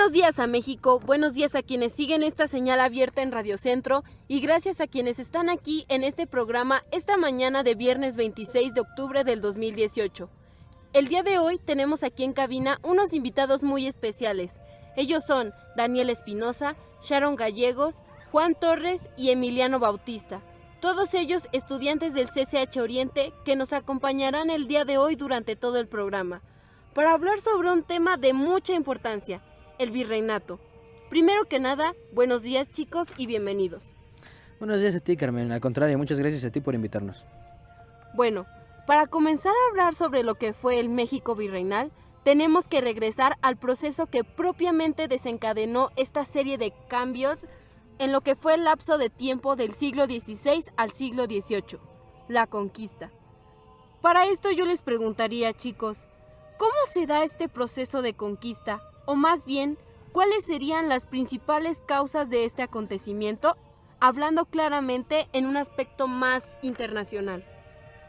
Buenos días a México, buenos días a quienes siguen esta señal abierta en Radio Centro y gracias a quienes están aquí en este programa esta mañana de viernes 26 de octubre del 2018. El día de hoy tenemos aquí en cabina unos invitados muy especiales. Ellos son Daniel Espinosa, Sharon Gallegos, Juan Torres y Emiliano Bautista. Todos ellos estudiantes del CCH Oriente que nos acompañarán el día de hoy durante todo el programa para hablar sobre un tema de mucha importancia, el virreinato. Primero que nada, buenos días chicos y bienvenidos. Buenos días a ti, Carmen. Al contrario, muchas gracias a ti por invitarnos. Bueno, para comenzar a hablar sobre lo que fue el México virreinal, tenemos que regresar al proceso que propiamente desencadenó esta serie de cambios en lo que fue el lapso de tiempo del siglo XVI al siglo XVIII, la conquista. Para esto yo les preguntaría, chicos, ¿cómo se da este proceso de conquista? O más bien, ¿cuáles serían las principales causas de este acontecimiento? Hablando claramente en un aspecto más internacional.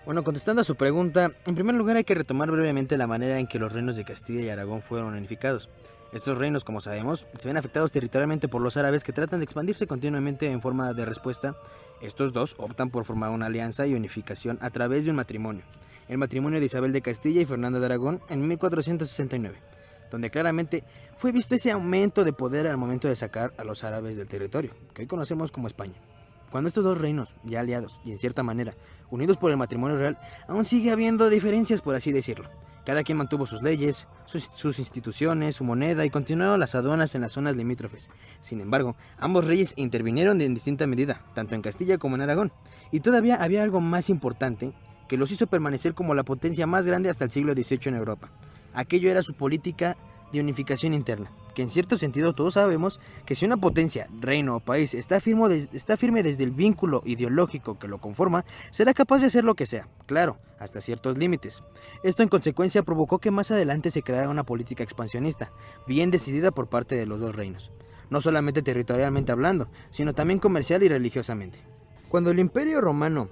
Bueno, contestando a su pregunta, en primer lugar hay que retomar brevemente la manera en que los reinos de Castilla y Aragón fueron unificados. Estos reinos, como sabemos, se ven afectados territorialmente por los árabes que tratan de expandirse continuamente en forma de respuesta. Estos dos optan por formar una alianza y unificación a través de un matrimonio. El matrimonio de Isabel de Castilla y Fernando de Aragón en 1469. Donde claramente fue visto ese aumento de poder al momento de sacar a los árabes del territorio, que hoy conocemos como España. Cuando estos dos reinos, ya aliados y en cierta manera unidos por el matrimonio real, aún sigue habiendo diferencias, por así decirlo. Cada quien mantuvo sus leyes, sus instituciones, su moneda y continuaron las aduanas en las zonas limítrofes. Sin embargo, ambos reyes intervinieron en distinta medida, tanto en Castilla como en Aragón. Y todavía había algo más importante que los hizo permanecer como la potencia más grande hasta el siglo XVIII en Europa. Aquello era su política de unificación interna, que en cierto sentido todos sabemos que si una potencia, reino o país está firme desde el vínculo ideológico que lo conforma, será capaz de hacer lo que sea, claro, hasta ciertos límites. Esto en consecuencia provocó que más adelante se creara una política expansionista, bien decidida por parte de los dos reinos, no solamente territorialmente hablando, sino también comercial y religiosamente. Cuando el Imperio Romano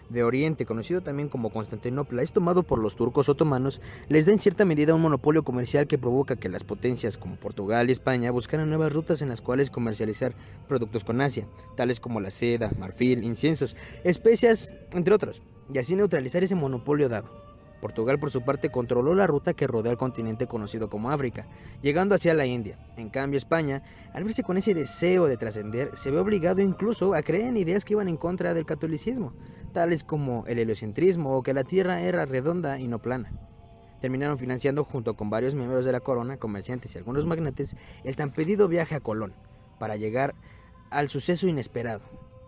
de Oriente, conocido también como Constantinopla, es tomado por los turcos otomanos, les da en cierta medida un monopolio comercial que provoca que las potencias como Portugal y España buscaran nuevas rutas en las cuales comercializar productos con Asia, tales como la seda, marfil, inciensos, especias, entre otros, y así neutralizar ese monopolio dado. Portugal, por su parte, controló la ruta que rodea el continente conocido como África, llegando hacia la India. En cambio, España, al verse con ese deseo de trascender, se ve obligado incluso a creer en ideas que iban en contra del catolicismo, tales como el heliocentrismo o que la Tierra era redonda y no plana. Terminaron financiando, junto con varios miembros de la corona, comerciantes y algunos magnates, el tan pedido viaje a Colón, para llegar al suceso inesperado.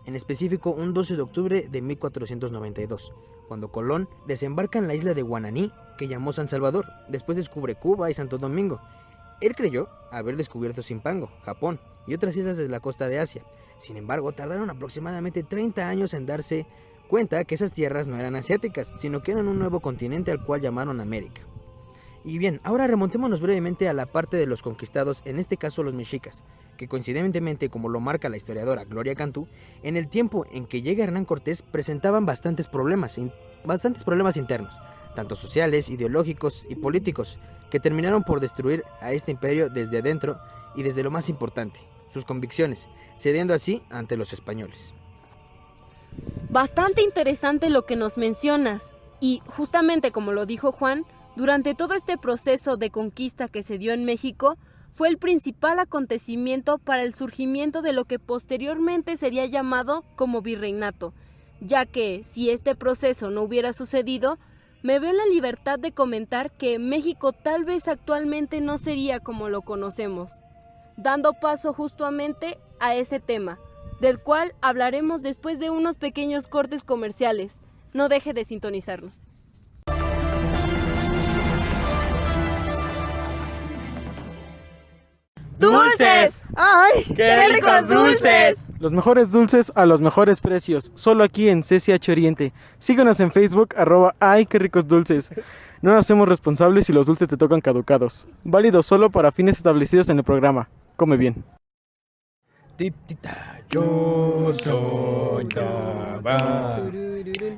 En específico, un 12 de octubre de 1492, cuando Colón desembarca en la isla de Guananí, que llamó San Salvador. Después descubre Cuba y Santo Domingo. Él creyó haber descubierto Zimpango, Japón y otras islas de la costa de Asia. Sin embargo, tardaron aproximadamente 30 años en darse cuenta que esas tierras no eran asiáticas, sino que eran un nuevo continente al cual llamaron América. Y bien, ahora remontémonos brevemente a la parte de los conquistados, en este caso los mexicas, que coincidentemente, como lo marca la historiadora Gloria Cantú, en el tiempo en que llega Hernán Cortés presentaban bastantes problemas internos, tanto sociales, ideológicos y políticos, que terminaron por destruir a este imperio desde adentro y desde lo más importante, sus convicciones, cediendo así ante los españoles. Bastante interesante lo que nos mencionas y justamente como lo dijo Juan, durante todo este proceso de conquista que se dio en México, fue el principal acontecimiento para el surgimiento de lo que posteriormente sería llamado como virreinato, ya que si este proceso no hubiera sucedido, me veo en la libertad de comentar que México tal vez actualmente no sería como lo conocemos, dando paso justamente a ese tema, del cual hablaremos después de unos pequeños cortes comerciales. No deje de sintonizarnos. ¡Dulces! ¡Ay! ¡Qué ricos dulces! Los mejores dulces a los mejores precios, solo aquí en CCH Oriente. Síguenos en Facebook, @ay, qué ricos dulces. No nos hacemos responsables si los dulces te tocan caducados. Válido solo para fines establecidos en el programa. Come bien. Tip-tita, yo soñaba.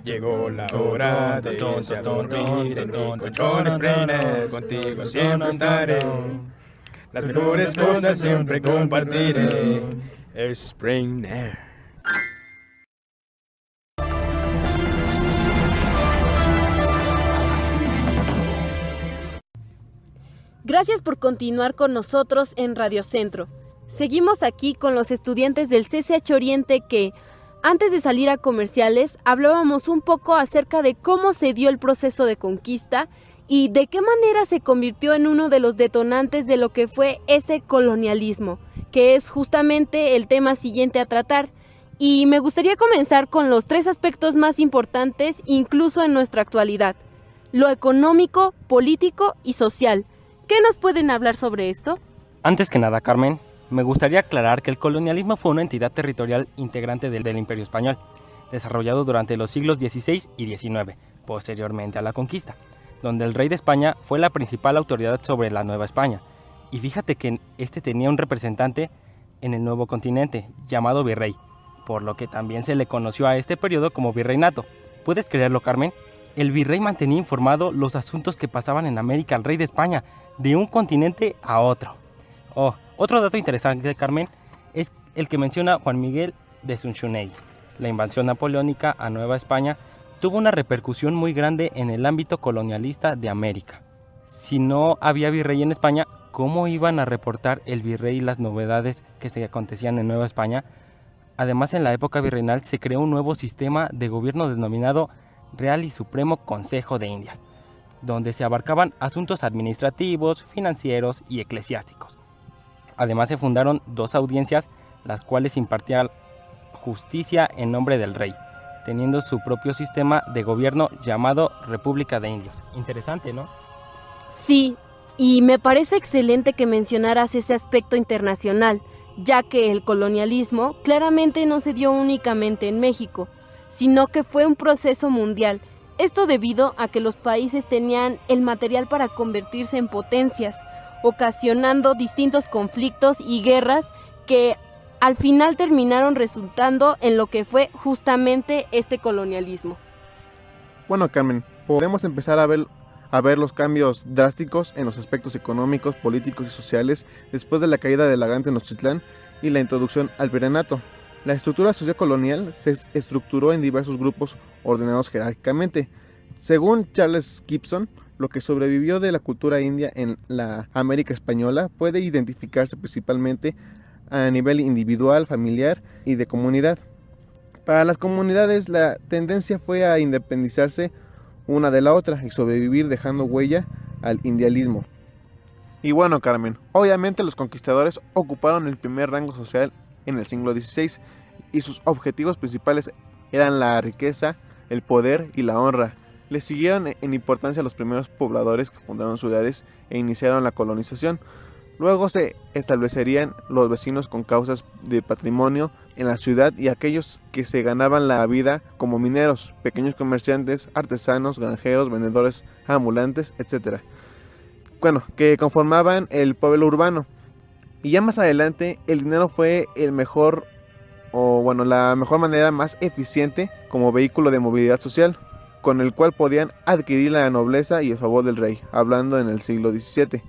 Llegó la hora de irse a dormir en mi colchón espreme. Contigo siempre estaré. Las mejores cosas siempre compartiré. Spring Air. Gracias por continuar con nosotros en Radio Centro. Seguimos aquí con los estudiantes del CCH Oriente que, antes de salir a comerciales, hablábamos un poco acerca de cómo se dio el proceso de conquista y de qué manera se convirtió en uno de los detonantes de lo que fue ese colonialismo, que es justamente el tema siguiente a tratar. Y me gustaría comenzar con los 3 aspectos más importantes, incluso en nuestra actualidad: lo económico, político y social. ¿Qué nos pueden hablar sobre esto? Antes que nada, Carmen, me gustaría aclarar que el colonialismo fue una entidad territorial integrante del Imperio Español, desarrollado durante los siglos XVI y XIX, posteriormente a la conquista, donde el rey de España fue la principal autoridad sobre la Nueva España. Y fíjate que este tenía un representante en el nuevo continente, llamado virrey, por lo que también se le conoció a este periodo como virreinato. ¿Puedes creerlo, Carmen? El virrey mantenía informado los asuntos que pasaban en América al rey de España, de un continente a otro. Otro dato interesante, Carmen, es el que menciona Juan Miguel de Zunchunegui. La invasión napoleónica a Nueva España tuvo una repercusión muy grande en el ámbito colonialista de América. Si no había virrey en España, ¿cómo iban a reportar el virrey las novedades que se acontecían en Nueva España? Además, en la época virreinal se creó un nuevo sistema de gobierno denominado Real y Supremo Consejo de Indias, donde se abarcaban asuntos administrativos, financieros y eclesiásticos. Además, se fundaron 2 audiencias, las cuales impartían justicia en nombre del rey, teniendo su propio sistema de gobierno llamado República de Indios. Interesante, ¿no? Sí, y me parece excelente que mencionaras ese aspecto internacional, ya que el colonialismo claramente no se dio únicamente en México, sino que fue un proceso mundial. Esto debido a que los países tenían el material para convertirse en potencias, ocasionando distintos conflictos y guerras que al final terminaron resultando en lo que fue justamente este colonialismo. Bueno, Carmen, podemos empezar a ver los cambios drásticos en los aspectos económicos, políticos y sociales después de la caída de la Gran Tenochtitlán y la introducción al virreinato. La estructura sociocolonial se estructuró en diversos grupos ordenados jerárquicamente. Según Charles Gibson, lo que sobrevivió de la cultura india en la América española puede identificarse principalmente a nivel individual, familiar y de comunidad. Para las comunidades, la tendencia fue a independizarse una de la otra y sobrevivir dejando huella al indialismo. Y bueno, Carmen, obviamente los conquistadores ocuparon el primer rango social en el siglo XVI y sus objetivos principales eran la riqueza, el poder y la honra. Le siguieron en importancia los primeros pobladores que fundaron ciudades e iniciaron la colonización. Luego se establecerían los vecinos con causas de patrimonio en la ciudad y aquellos que se ganaban la vida como mineros, pequeños comerciantes, artesanos, granjeros, vendedores ambulantes, etc. Bueno, que conformaban el pueblo urbano. Y ya más adelante el dinero fue la mejor manera más eficiente como vehículo de movilidad social, con el cual podían adquirir la nobleza y el favor del rey, hablando en el siglo XVII.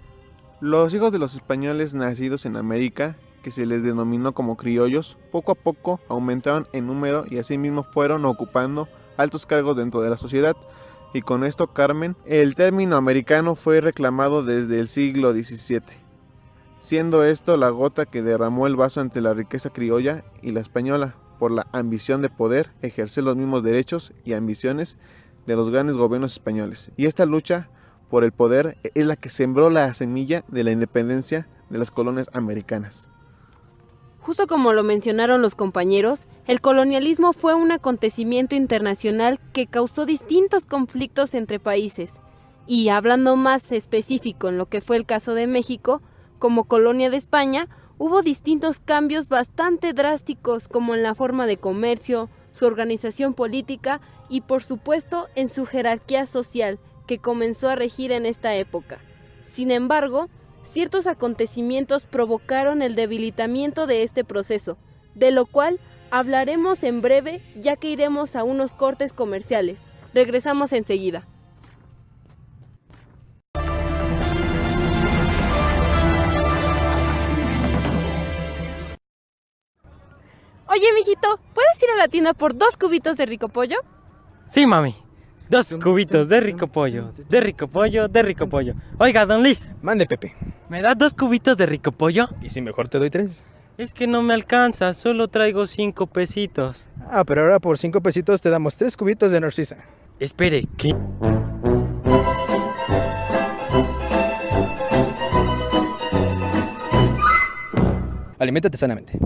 Los hijos de los españoles nacidos en América, que se les denominó como criollos, poco a poco aumentaron en número y asimismo fueron ocupando altos cargos dentro de la sociedad. Y con esto, Carmen, el término americano fue reclamado desde el siglo XVII, siendo esto la gota que derramó el vaso entre la riqueza criolla y la española, por la ambición de poder ejercer los mismos derechos y ambiciones de los grandes gobiernos españoles. Y esta lucha por el poder es la que sembró la semilla de la independencia de las colonias americanas. Justo como lo mencionaron los compañeros, el colonialismo fue un acontecimiento internacional que causó distintos conflictos entre países. Y hablando más específico en lo que fue el caso de México, como colonia de España, hubo distintos cambios bastante drásticos como en la forma de comercio, su organización política y por supuesto en su jerarquía social, que comenzó a regir en esta época. Sin embargo, ciertos acontecimientos provocaron el debilitamiento de este proceso, de lo cual hablaremos en breve, ya que iremos a unos cortes comerciales. Regresamos enseguida. Oye, mijito, ¿puedes ir a la tienda por 2 cubitos de rico pollo? Sí, mami. 2 cubitos de rico pollo, de rico pollo, de rico pollo. Oiga, don Luis, Mande, Pepe. ¿me da 2 cubitos de rico pollo? ¿Y si mejor te doy 3? Es que no me alcanza, solo traigo 5 pesitos. Ah, pero ahora por 5 pesitos te damos 3 cubitos de Narcisa. Espere, ¿qué? Aliméntate sanamente.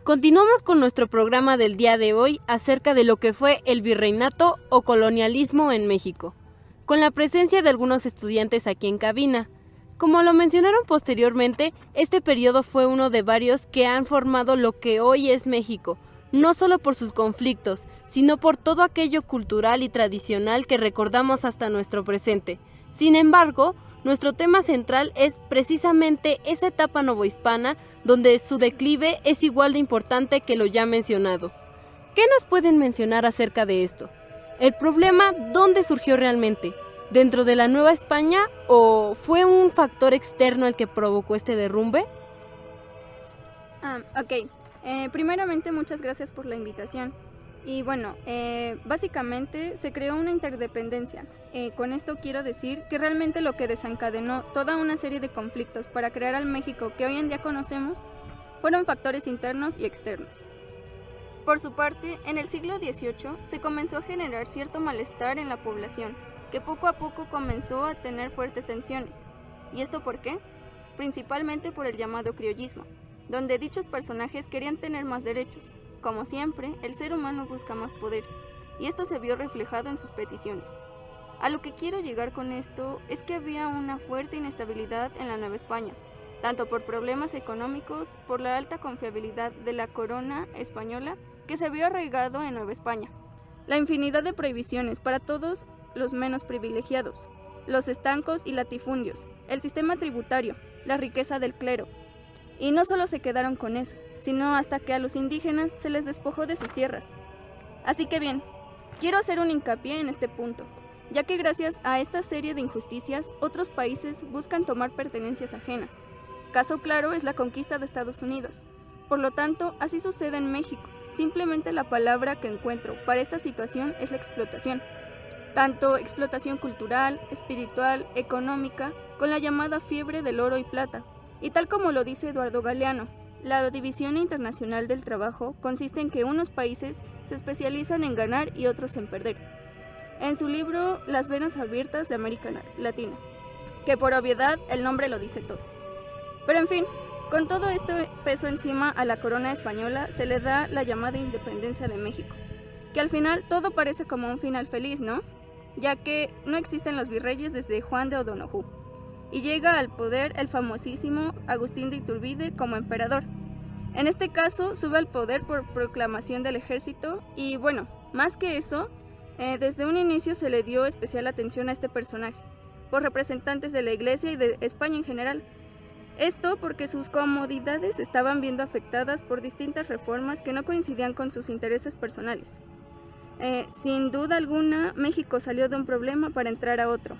Continuamos con nuestro programa del día de hoy acerca de lo que fue el virreinato o colonialismo en México, con la presencia de algunos estudiantes aquí en cabina. Como lo mencionaron posteriormente, este periodo fue uno de varios que han formado lo que hoy es México, no solo por sus conflictos, sino por todo aquello cultural y tradicional que recordamos hasta nuestro presente. Sin embargo, nuestro tema central es precisamente esa etapa novohispana donde su declive es igual de importante que lo ya mencionado. ¿Qué nos pueden mencionar acerca de esto? ¿El problema dónde surgió realmente? ¿Dentro de la Nueva España o fue un factor externo el que provocó este derrumbe? Primeramente, muchas gracias por la invitación. Y bueno, básicamente se creó una interdependencia. Con esto quiero decir que realmente lo que desencadenó toda una serie de conflictos para crear al México que hoy en día conocemos fueron factores internos y externos. Por su parte, en el siglo XVIII se comenzó a generar cierto malestar en la población, que poco a poco comenzó a tener fuertes tensiones. ¿Y esto por qué? Principalmente por el llamado criollismo, donde dichos personajes querían tener más derechos. Como siempre, el ser humano busca más poder, y esto se vio reflejado en sus peticiones. A lo que quiero llegar con esto es que había una fuerte inestabilidad en la Nueva España, tanto por problemas económicos, por la alta confiabilidad de la corona española que se vio arraigado en Nueva España, la infinidad de prohibiciones para todos los menos privilegiados, los estancos y latifundios, el sistema tributario, la riqueza del clero. Y no solo se quedaron con eso, sino hasta que a los indígenas se les despojó de sus tierras. Así que bien, quiero hacer un hincapié en este punto, ya que gracias a esta serie de injusticias, otros países buscan tomar pertenencias ajenas. Caso claro es la conquista de Estados Unidos. Por lo tanto, así sucede en México. Simplemente la palabra que encuentro para esta situación es la explotación. Tanto explotación cultural, espiritual, económica, con la llamada fiebre del oro y plata. Y tal como lo dice Eduardo Galeano, la División Internacional del Trabajo consiste en que unos países se especializan en ganar y otros en perder. En su libro Las venas abiertas de América Latina, que por obviedad el nombre lo dice todo. Pero en fin, con todo este peso encima a la corona española se le da la llamada independencia de México, que al final todo parece como un final feliz, ¿no? Ya que no existen los virreyes desde Juan de O'Donoghue, y llega al poder el famosísimo Agustín de Iturbide como emperador. En este caso sube al poder por proclamación del ejército y bueno, más que eso, desde un inicio se le dio especial atención a este personaje, por representantes de la Iglesia y de España en general. Esto porque sus comodidades estaban viendo afectadas por distintas reformas que no coincidían con sus intereses personales. Sin duda alguna, México salió de un problema para entrar a otro.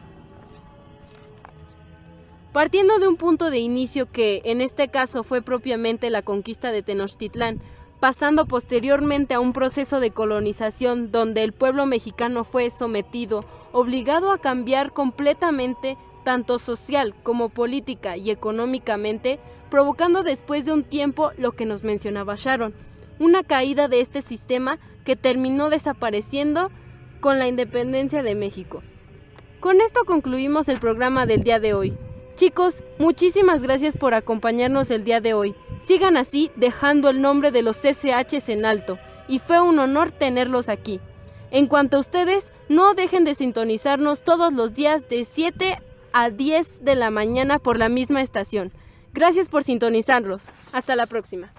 Partiendo de un punto de inicio que, en este caso, fue propiamente la conquista de Tenochtitlán, pasando posteriormente a un proceso de colonización donde el pueblo mexicano fue sometido, obligado a cambiar completamente, tanto social como política y económicamente, provocando después de un tiempo lo que nos mencionaba Sharon, una caída de este sistema que terminó desapareciendo con la independencia de México. Con esto concluimos el programa del día de hoy. Chicos, muchísimas gracias por acompañarnos el día de hoy. Sigan así dejando el nombre de los CCHs en alto, y fue un honor tenerlos aquí. En cuanto a ustedes, no dejen de sintonizarnos todos los días de 7 a 10 de la mañana por la misma estación. Gracias por sintonizarlos. Hasta la próxima.